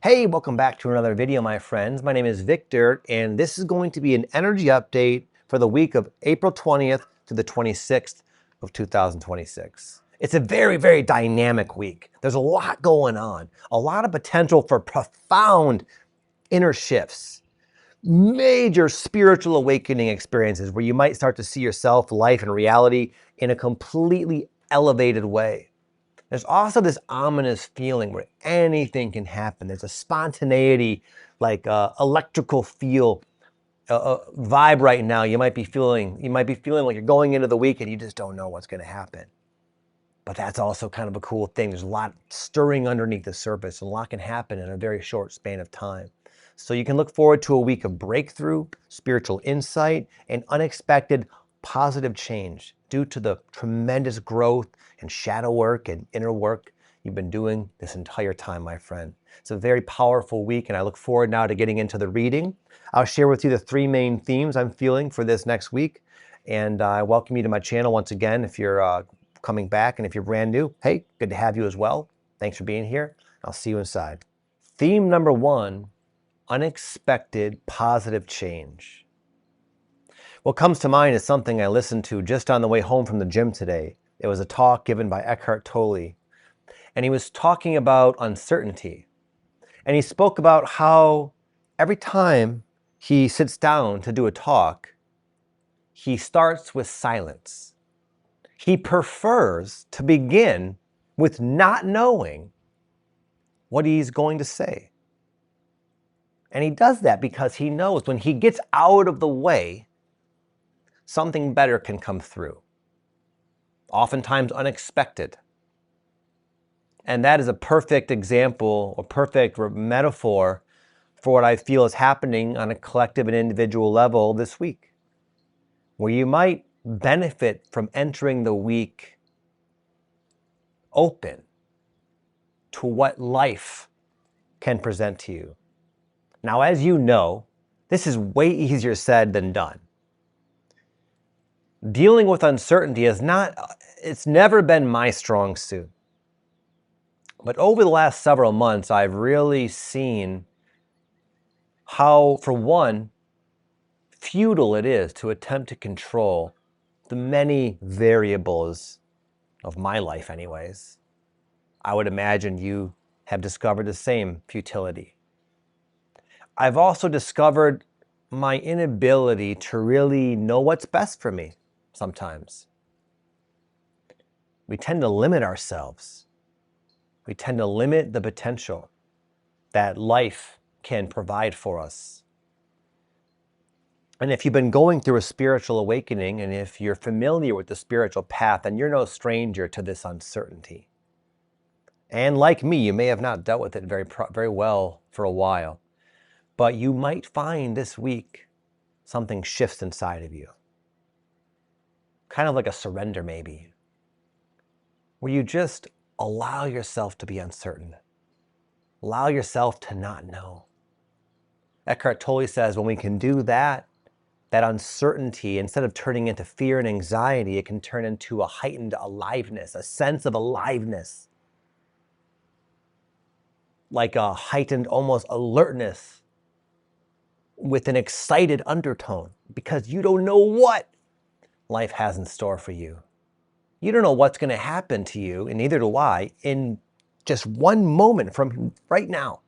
Hey, welcome back to another video, my friends. My name is Victor, and this is going to be an energy update for the week of April 20th to the 26th of 2026. It's a very, very dynamic week. There's a lot going on, a lot of potential for profound inner shifts, major spiritual awakening experiences where you might start to see yourself, life, and reality in a completely elevated way. There's also this ominous feeling where anything can happen. There's a spontaneity, like electrical feel, vibe right now. You might be feeling like you're going into the week and you just don't know what's going to happen. But that's also kind of a cool thing. There's a lot stirring underneath the surface, and a lot can happen in a very short span of time. So you can look forward to a week of breakthrough, spiritual insight, and unexpected positive change due to the tremendous growth and shadow work and inner work you've been doing this entire time, my friend. It's a very powerful week, and I look forward now to getting into the reading. I'll share with you the three main themes I'm feeling for this next week, and I welcome you to my channel once again. If you're coming back, and if you're brand new, hey, good to have you as well. Thanks for being here. I'll see you inside. Theme number one, unexpected positive change. What comes to mind is something I listened to just on the way home from the gym today. It was a talk given by Eckhart Tolle, and he was talking about uncertainty. And he spoke about how every time he sits down to do a talk, he starts with silence. He prefers to begin with not knowing what he's going to say. And he does that because he knows when he gets out of the way, something better can come through. Oftentimes unexpected. And that is a perfect example, or perfect metaphor for what I feel is happening on a collective and individual level this week, where you might benefit from entering the week open to what life can present to you. Now, as you know, this is way easier said than done. Dealing with uncertainty it's never been my strong suit. But over the last several months, I've really seen how, for one, futile it is to attempt to control the many variables of my life anyways. I would imagine you have discovered the same futility. I've also discovered my inability to really know what's best for me sometimes. We tend to limit ourselves. We tend to limit the potential that life can provide for us. And if you've been going through a spiritual awakening, and if you're familiar with the spiritual path, then you're no stranger to this uncertainty. And like me, you may have not dealt with it very well for a while, but you might find this week something shifts inside of you. Kind of like a surrender maybe, where you just allow yourself to be uncertain. Allow yourself to not know. Eckhart Tolle says when we can do that uncertainty, instead of turning into fear and anxiety, it can turn into a heightened aliveness, a sense of aliveness. Like a heightened almost alertness with an excited undertone, because you don't know what life has in store for you. You don't know what's going to happen to you, and neither do I, in just one moment from right now.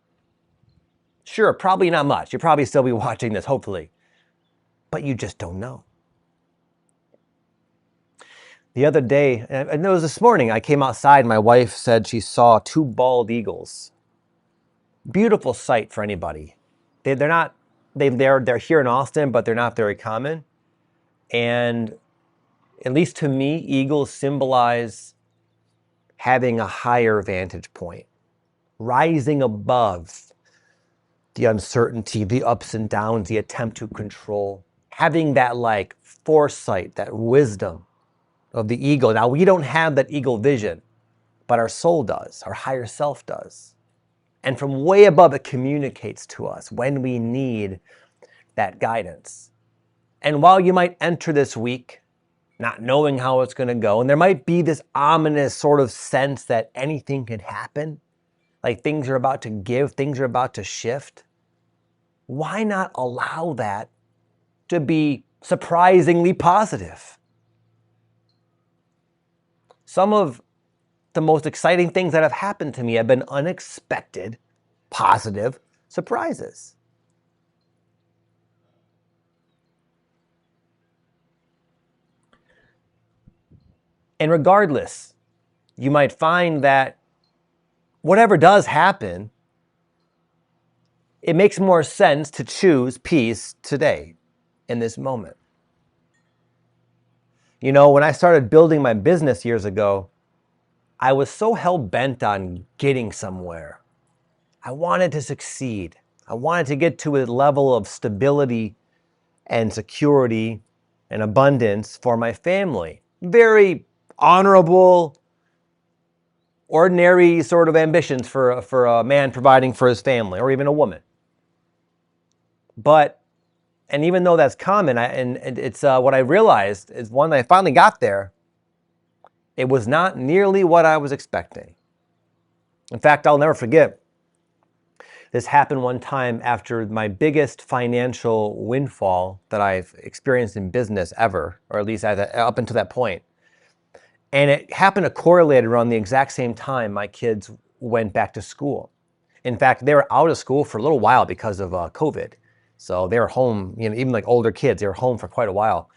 Sure, probably not much. You'll probably still be watching this, hopefully. But you just don't know. The other day, and it was this morning, I came outside, my wife said she saw two bald eagles. Beautiful sight for anybody. They're here in Austin, but they're not very common. And at least to me, eagles symbolize having a higher vantage point, rising above the uncertainty, the ups and downs, the attempt to control, having that like foresight, that wisdom of the eagle. Now, we don't have that eagle vision, but our soul does, our higher self does. And from way above, it communicates to us when we need that guidance. And while you might enter this week not knowing how it's going to go, and there might be this ominous sort of sense that anything can happen, like things are about to give, things are about to shift, why not allow that to be surprisingly positive? Some of the most exciting things that have happened to me have been unexpected, positive surprises. And regardless, you might find that whatever does happen, it makes more sense to choose peace today, in this moment. You know, when I started building my business years ago, I was so hell-bent on getting somewhere. I wanted to succeed. I wanted to get to a level of stability and security and abundance for my family. Very honorable, ordinary sort of ambitions for a man providing for his family, or even a woman. And even though that's common, it's what I realized is when I finally got there, it was not nearly what I was expecting. In fact, I'll never forget, this happened one time after my biggest financial windfall that I've experienced in business ever, or at least up until that point. And it happened to correlate around the exact same time my kids went back to school. In fact, they were out of school for a little while because of COVID. So they were home, you know, even like older kids, they were home for quite a while.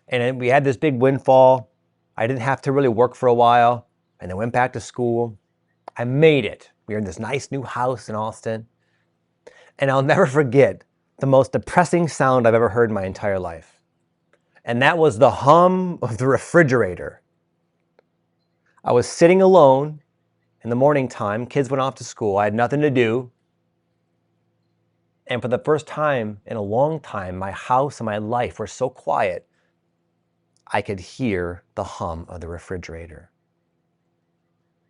And then we had this big windfall. I didn't have to really work for a while, and then went back to school. I made it. We were in this nice new house in Austin. And I'll never forget the most depressing sound I've ever heard in my entire life. And that was the hum of the refrigerator. I was sitting alone in the morning time. Kids went off to school. I had nothing to do. And for the first time in a long time, my house and my life were so quiet, I could hear the hum of the refrigerator.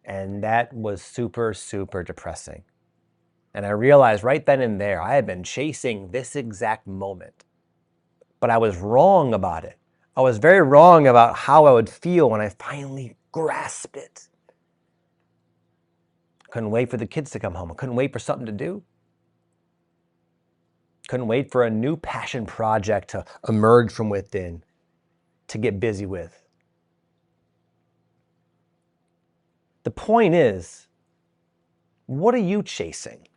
And that was super, super depressing. And I realized right then and there, I had been chasing this exact moment. But I was wrong about it. I was very wrong about how I would feel when I finally grasped it. Couldn't wait for the kids to come home. I couldn't wait for something to do. Couldn't wait for a new passion project to emerge from within, to get busy with. The point is, what are you chasing?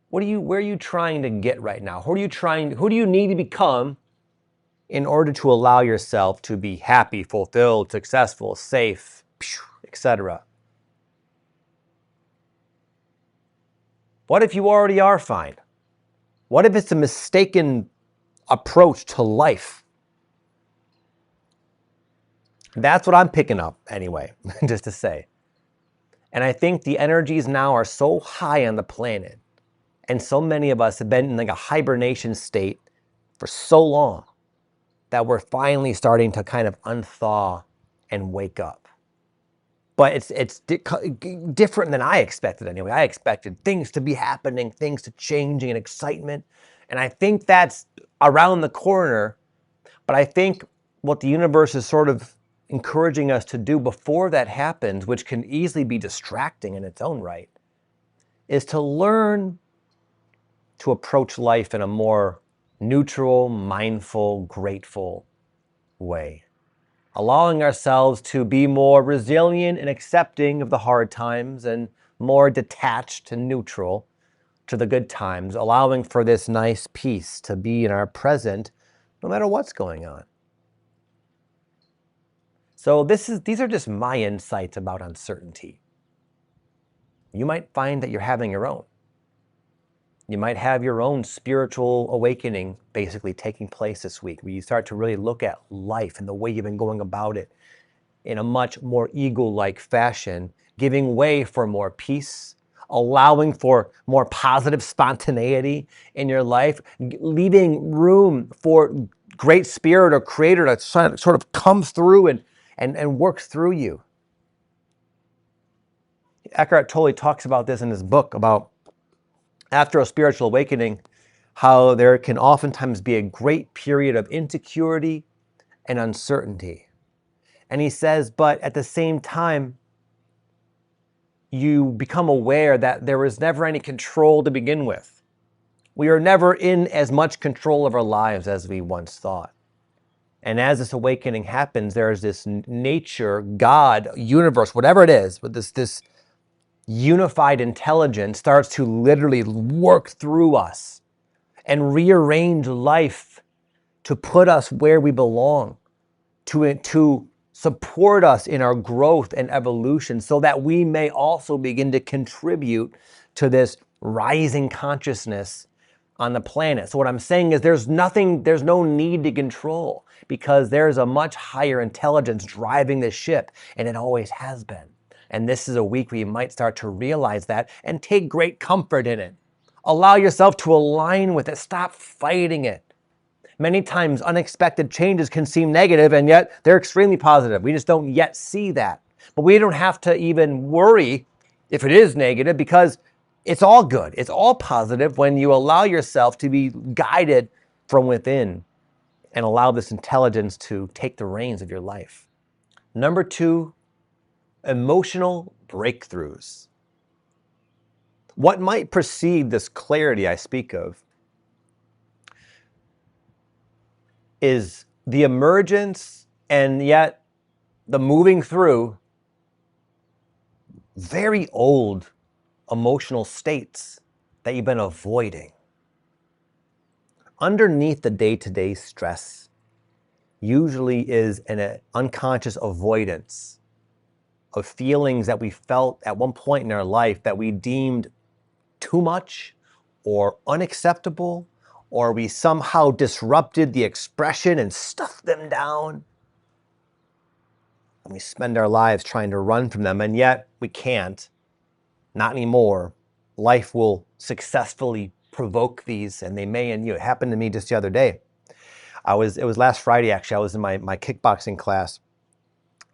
Where are you trying to get right now? Who do you need to become in order to allow yourself to be happy, fulfilled, successful, safe, etc.? What if you already are fine? What if it's a mistaken approach to life? That's what I'm picking up anyway, just to say. And I think the energies now are so high on the planet, and so many of us have been in like a hibernation state for so long, that we're finally starting to kind of unthaw and wake up. But it's different than I expected anyway. I expected things to be happening, things to changing, and excitement. And I think that's around the corner. But I think what the universe is sort of encouraging us to do before that happens, which can easily be distracting in its own right, is to learn to approach life in a more neutral, mindful, grateful way. Allowing ourselves to be more resilient and accepting of the hard times, and more detached and neutral to the good times, allowing for this nice peace to be in our present no matter what's going on. So these are just my insights about uncertainty. You might find that you're having your own. You might have your own spiritual awakening basically taking place this week, where you start to really look at life and the way you've been going about it in a much more ego-like fashion, giving way for more peace, allowing for more positive spontaneity in your life, leaving room for great spirit or creator to sort of come through and work through you. Eckhart Tolle talks about this in his book about after a spiritual awakening, how there can oftentimes be a great period of insecurity and uncertainty. And he says, but at the same time, you become aware that there was never any control to begin with. We are never in as much control of our lives as we once thought. And as this awakening happens, there's this nature, God, universe, whatever it is, but this unified intelligence starts to literally work through us and rearrange life to put us where we belong, to support us in our growth and evolution so that we may also begin to contribute to this rising consciousness on the planet. So what I'm saying is there's no need to control because there's a much higher intelligence driving this ship, and it always has been. And this is a week where you might start to realize that and take great comfort in it. Allow yourself to align with it. Stop fighting it. Many times unexpected changes can seem negative, and yet they're extremely positive. We just don't yet see that. But we don't have to even worry if it is negative because it's all good. It's all positive when you allow yourself to be guided from within and allow this intelligence to take the reins of your life. Number 2, emotional breakthroughs. What might precede this clarity I speak of is the emergence and yet the moving through very old emotional states that you've been avoiding. Underneath the day-to-day stress usually is an unconscious avoidance of feelings that we felt at one point in our life that we deemed too much or unacceptable, or we somehow disrupted the expression and stuffed them down. And we spend our lives trying to run from them, and yet we can't. Not anymore. Life will successfully provoke these, and they may. And it happened to me just the other day. It was last Friday, actually. I was in my kickboxing class,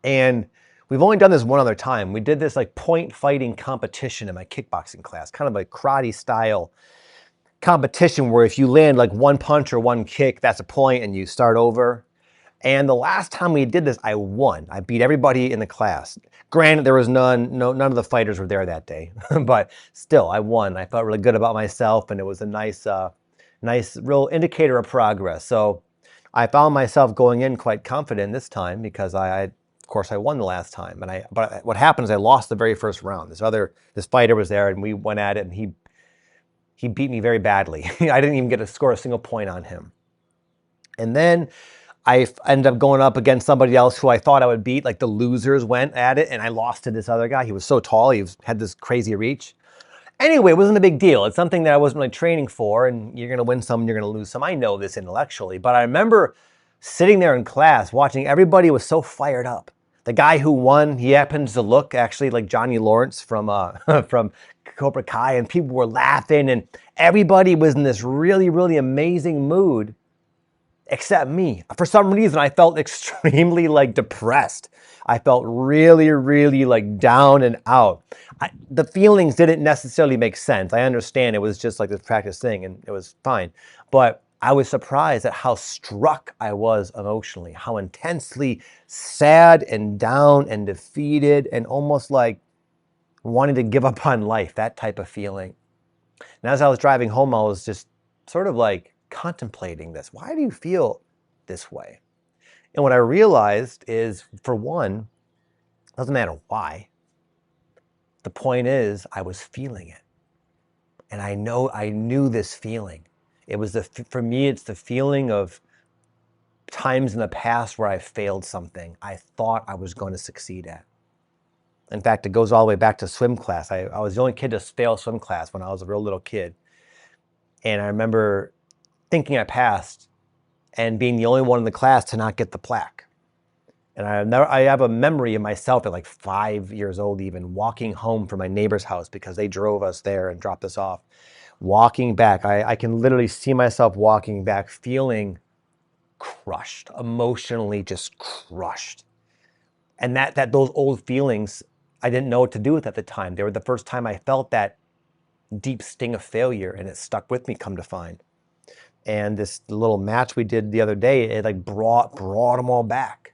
and we've only done this one other time. We did this like point fighting competition in my kickboxing class, kind of a karate style competition where if you land like one punch or one kick, that's a point, and you start over. And the last time we did this, I won. I beat everybody in the class. Granted, there was none of the fighters were there that day, but still, I won. I felt really good about myself, and it was a nice real indicator of progress. So I found myself going in quite confident this time because of course, I won the last time. But what happened is I lost the very first round. This fighter was there, and we went at it, and he beat me very badly. I didn't even get to score a single point on him. And then I ended up going up against somebody else who I thought I would beat. Like the losers went at it, and I lost to this other guy. He was so tall. Had this crazy reach. Anyway, it wasn't a big deal. It's something that I wasn't really training for, and you're going to win some, you're going to lose some. I know this intellectually, but I remember sitting there in class watching everybody was so fired up. The guy who won, he happens to look actually like Johnny Lawrence from from Cobra Kai, and people were laughing, and everybody was in this really, really amazing mood. Except me. For some reason, I felt extremely like depressed. I felt really, really like down and out. The feelings didn't necessarily make sense. I understand it was just like this practice thing and it was fine. But I was surprised at how struck I was emotionally, how intensely sad and down and defeated and almost like wanting to give up on life, that type of feeling. And as I was driving home, I was just sort of like contemplating this. Why do you feel this way? And what I realized is, for one, it doesn't matter why. The point is, I was feeling it. And I knew this feeling. It was for me, it's the feeling of times in the past where I failed something I thought I was going to succeed at. In fact, it goes all the way back to swim class. I was the only kid to fail swim class when I was a real little kid. And I remember thinking I passed and being the only one in the class to not get the plaque. And I have a memory of myself at like 5 years old even, walking home from my neighbor's house because they drove us there and dropped us off. Walking back, I can literally see myself walking back feeling crushed, emotionally just crushed. And that those old feelings, I didn't know what to do with at the time. They were the first time I felt that deep sting of failure, and it stuck with me, come to find. And this little match we did the other day, it like brought them all back.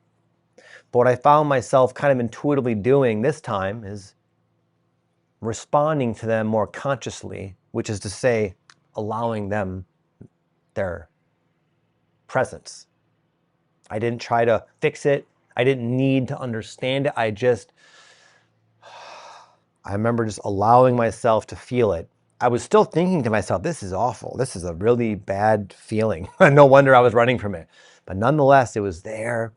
But what I found myself kind of intuitively doing this time is responding to them more consciously, which is to say, allowing them their presence. I didn't try to fix it. I didn't need to understand it. I remember just allowing myself to feel it. I was still thinking to myself, this is awful. This is a really bad feeling. No wonder I was running from it. But nonetheless, it was there.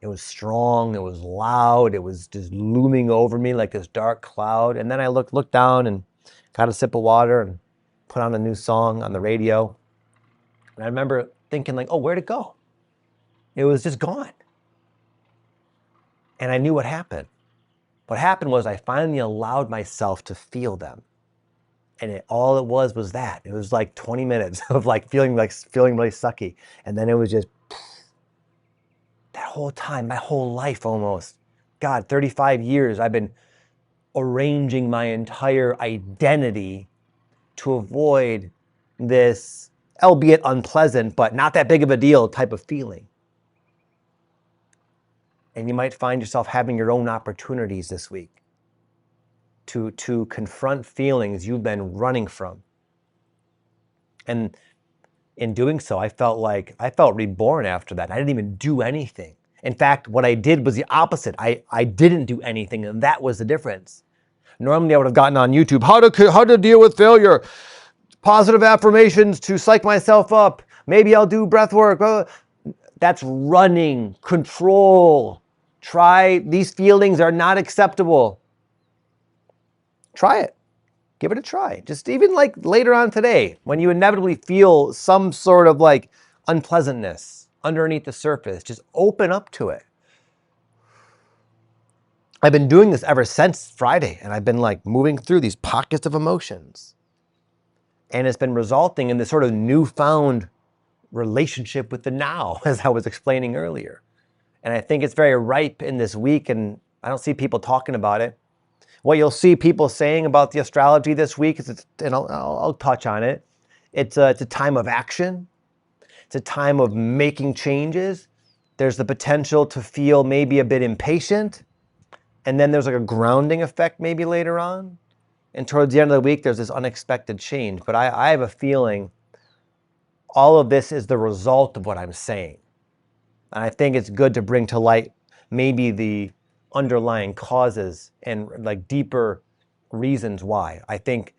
It was strong. It was loud. It was just looming over me like this dark cloud. And then I looked down and got a sip of water and put on a new song on the radio. And I remember thinking like, oh, where'd it go? It was just gone. And I knew what happened. What happened was I finally allowed myself to feel them. And all it was that. It was like 20 minutes of feeling really sucky. And then it was just that whole time, my whole life almost. God, 35 years, I've been arranging my entire identity to avoid this, albeit unpleasant, but not that big of a deal type of feeling. And you might find yourself having your own opportunities this week to confront feelings you've been running from. And in doing so, I felt reborn after that. I didn't even do anything. In fact, what I did was the opposite. I didn't do anything, and that was the difference. Normally, I would have gotten on YouTube, how to deal with failure, positive affirmations to psych myself up. Maybe I'll do breath work. That's running, control. These feelings are not acceptable. Try it. Give it a try. Just even later on today, when you inevitably feel some sort of unpleasantness underneath the surface, just open up to it. I've been doing this ever since Friday, and I've been moving through these pockets of emotions. And it's been resulting in this sort of newfound relationship with the now, as I was explaining earlier. And I think it's very ripe in this week, and I don't see people talking about it. What you'll see people saying about the astrology this week is, and I'll touch on it, it's a time of action. It's a time of making changes. There's the potential to feel maybe a bit impatient. And then there's a grounding effect maybe later on. And towards the end of the week, there's this unexpected change. But I have a feeling all of this is the result of what I'm saying. And I think it's good to bring to light maybe the underlying causes and deeper reasons why. I think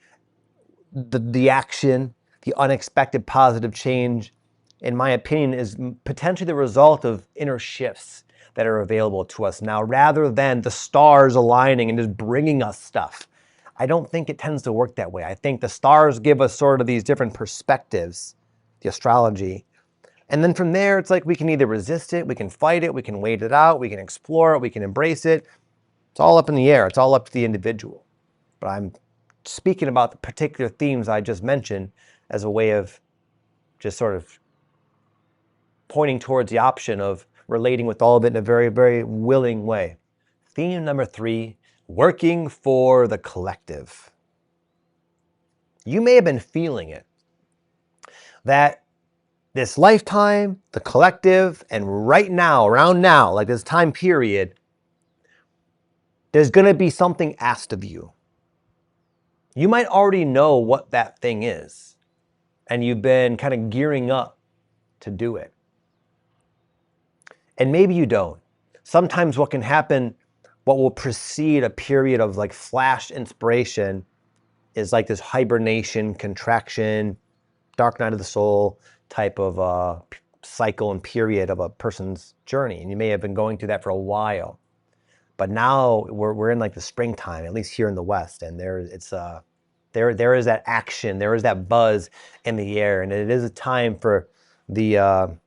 the action, the unexpected positive change, in my opinion, is potentially the result of inner shifts that are available to us now, rather than the stars aligning and just bringing us stuff. I don't think it tends to work that way. I think the stars give us sort of these different perspectives, the astrology. And then from there, it's we can either resist it, we can fight it, we can wait it out, we can explore it, we can embrace it. It's all up in the air. It's all up to the individual. But I'm speaking about the particular themes I just mentioned as a way of just sort of pointing towards the option of relating with all of it in a very, very willing way. Theme number 3, working for the collective. You may have been feeling it, that this lifetime, the collective, and right now, around now, this time period, there's going to be something asked of you. You might already know what that thing is, and you've been kind of gearing up to do it. And maybe you don't. Sometimes what can happen, what will precede a period of flash inspiration is this hibernation, contraction, dark night of the soul type of cycle and period of a person's journey. And you may have been going through that for a while. But now we're in the springtime, at least here in the West, and there is that action, there is that buzz in the air, and it is a time for the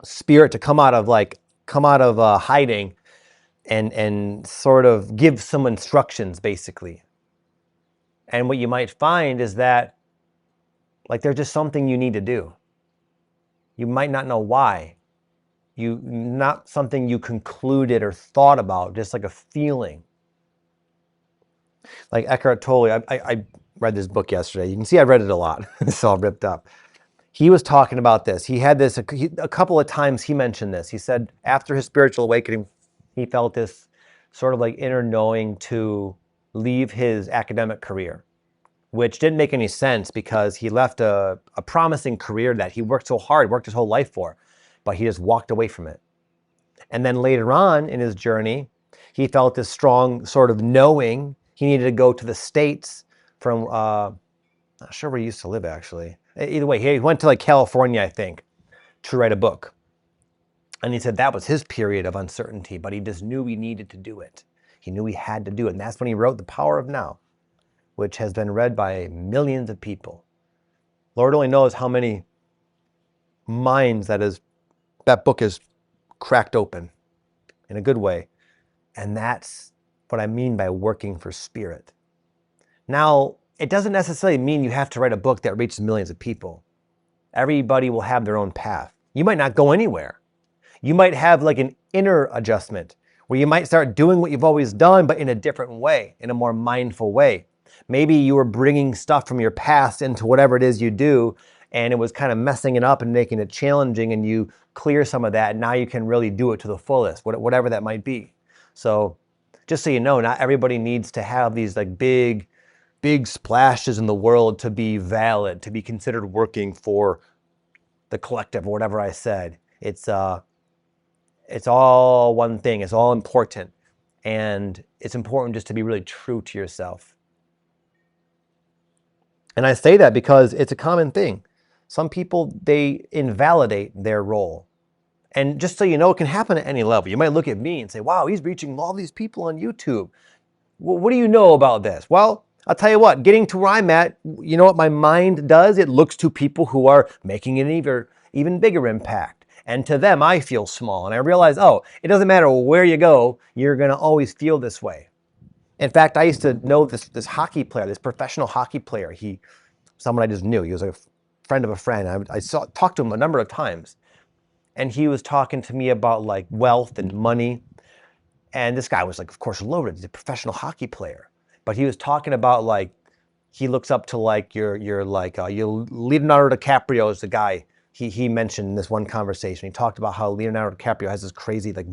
spirit to come out of hiding and sort of give some instructions, basically. And what you might find is that there's just something you need to do. You might not know why. Not something you concluded or thought about, just a feeling. Eckhart Tolle, I read this book yesterday. You can see I read it a lot. It's all ripped up. He was talking about this. He had this, a couple of times he mentioned this. He said after his spiritual awakening, he felt this sort of inner knowing to leave his academic career, which didn't make any sense because he left a promising career that he worked so hard, worked his whole life for, but he just walked away from it. And then later on in his journey, he felt this strong sort of knowing he needed to go to the States from, not sure where he used to live actually. Either way, he went to like California, I think, to write a book. And he said that was his period of uncertainty, but he just knew he needed to do it. He knew he had to do it. And that's when he wrote The Power of Now, which has been read by millions of people. Lord only knows how many minds that book is cracked open in a good way. And that's what I mean by working for spirit. Now, it doesn't necessarily mean you have to write a book that reaches millions of people. Everybody will have their own path. You might not go anywhere. You might have like an inner adjustment where you might start doing what you've always done, but in a different way, in a more mindful way. Maybe you were bringing stuff from your past into whatever it is you do, and it was kind of messing it up and making it challenging, and you clear some of that, and now you can really do it to the fullest, whatever that might be. So just so you know, not everybody needs to have these like big splashes in the world to be valid, to be considered working for the collective or whatever I said. It's all one thing. It's all important. And it's important just to be really true to yourself. And I say that because it's a common thing. Some people, they invalidate their role. And just so you know, it can happen at any level. You might look at me and say, wow, he's reaching all these people on YouTube. Well, what do you know about this? Well, I'll tell you what, getting to where I'm at, you know what my mind does? It looks to people who are making an even bigger impact. And to them, I feel small. And I realize, oh, it doesn't matter where you go, you're going to always feel this way. In fact, I used to know this hockey player, this professional hockey player. Someone I just knew. He was a friend of a friend. I talked to him a number of times. And he was talking to me about like wealth and money. And this guy was like, of course, loaded. He's a professional hockey player. But he was talking about like, he looks up to like your Leonardo DiCaprio is the guy he mentioned in this one conversation. He talked about how Leonardo DiCaprio has this crazy like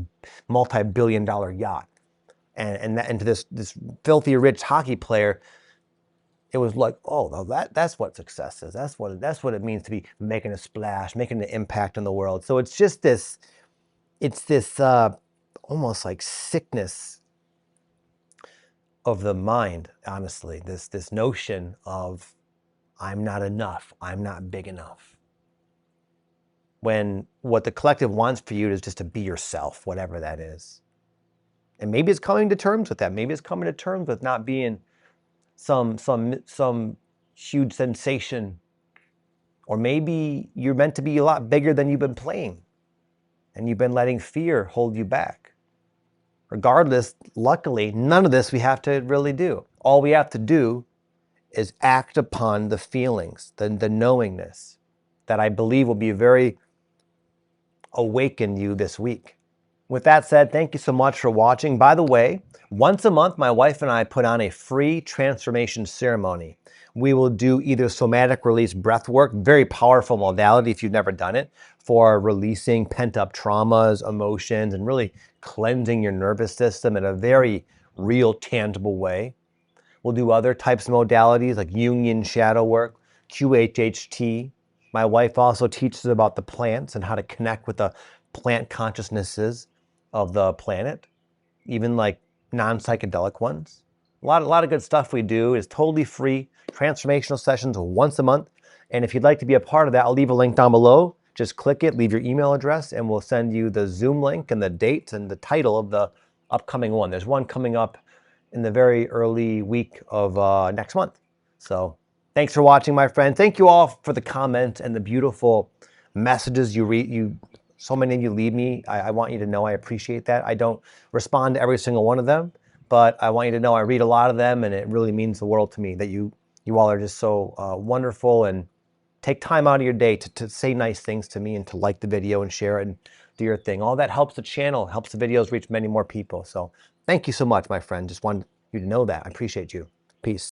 multi-billion-dollar yacht. And to this filthy rich hockey player, it was like, oh, that's what success is. That's what it means to be making a splash, making an impact in the world. So it's just this, almost like sickness of the mind, honestly, this notion of I'm not enough, I'm not big enough. When what the collective wants for you is just to be yourself, whatever that is. And maybe it's coming to terms with that. Maybe it's coming to terms with not being some huge sensation. Or maybe you're meant to be a lot bigger than you've been playing, and you've been letting fear hold you back. Regardless, luckily, none of this we have to really do. All we have to do is act upon the feelings, the knowingness that I believe will be very awaken you this week. With that said, thank you so much for watching. By the way, once a month, my wife and I put on a free transformation ceremony. We will do either somatic release breath work, very powerful modality if you've never done it, for releasing pent-up traumas, emotions, and really cleansing your nervous system in a very real, tangible way. We'll do other types of modalities like Jungian shadow work, QHHT. My wife also teaches about the plants and how to connect with the plant consciousnesses of the planet, even like non-psychedelic ones. A lot of good stuff we do is totally free. Transformational sessions once a month. And if you'd like to be a part of that, I'll leave a link down below. Just click it, leave your email address, and we'll send you the Zoom link and the dates and the title of the upcoming one. There's one coming up in the very early week of next month. So thanks for watching, my friend. Thank you all for the comments and the beautiful messages you read. So many of you leave me. I want you to know I appreciate that. I don't respond to every single one of them, but I want you to know I read a lot of them, and it really means the world to me that you all are just so wonderful and take time out of your day to say nice things to me and to like the video and share it and do your thing. All that helps the channel, helps the videos reach many more people. So thank you so much, my friend. Just wanted you to know that. I appreciate you. Peace.